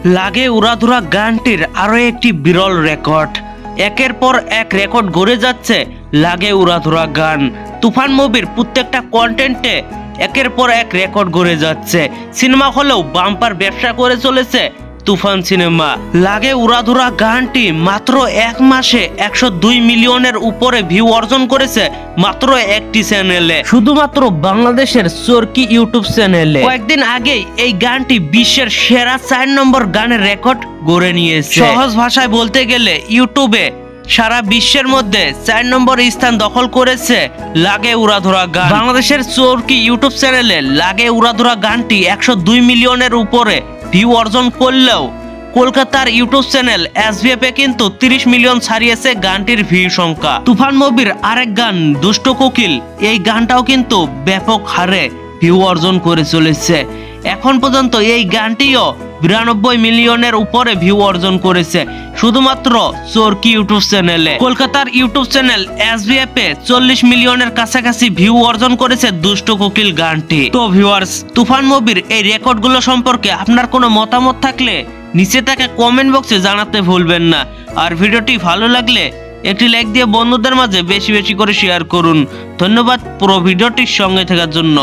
লাগে উড়াধুরা গানটির আরো একটি বিরল রেকর্ড। একের পর এক রেকর্ড গড়ে যাচ্ছে লাগে উড়াধুরা গান। তুফান মুভির প্রত্যেকটা কন্টেন্টে একের পর এক রেকর্ড গড়ে যাচ্ছে। সিনেমা হলেও বাম্পার ব্যবসা করে চলেছে তুফান সিনেমা। লাগে উড়াধুরা গানটি মাত্র এক মাসে 102 মিলিয়নের উপরে ভিউ অর্জন করেছে মাত্র একটি চ্যানেলে, শুধুমাত্র বাংলাদেশের চরকি ইউটিউব চ্যানেলে। কয়েকদিন আগেই এই গানটি বিশ্বের সেরা 4 নম্বর গানের রেকর্ড গড়ে নিয়েছে। সহজ ভাষায় বলতে গেলে ইউটিউবে সারা বিশ্বের মধ্যে 4 নম্বর স্থান দখল করেছে লাগে উড়াধুরা গান। বাংলাদেশের চরকি ইউটিউব চ্যানেলে লাগে উড়াধুরা গানটি 102 মিলিয়নের উপরে ভিউ অর্জন করলেও কলকাতার ইউটিউব চ্যানেল SBF কিন্তু 30 মিলিয়ন ছাড়িয়েছে গানটির ভিউ সংখ্যা। তুফান মুভির আরেক গান দুষ্ট কোকিল, এই গানটাও কিন্তু ব্যাপক হারে ভিউ অর্জন করে চলেছে। এখন পর্যন্ত এই গানটিও 92 মিলিয়নের উপরে ভিউ অর্জন করেছে শুধুমাত্র চরকি ইউটিউব চ্যানেলে। কলকাতার ইউটিউব চ্যানেল SBF এ 40 মিলিয়নের কাছাকাছি ভিউ অর্জন করেছে দুষ্ট কোকিল গানটি। তো ভিউয়ার্স, তুফান মুভির এই রেকর্ডগুলো সম্পর্কে আপনার কোনো মতামত থাকলে নিচে থাকা কমেন্ট বক্সে জানাতে ভুলবেন না। আর ভিডিওটি ভালো লাগলে একটি লাইক দিয়ে বন্ধুদের মাঝে বেশি বেশি করে শেয়ার করুন। ধন্যবাদ পুরো ভিডিওটির সঙ্গে থাকার জন্য।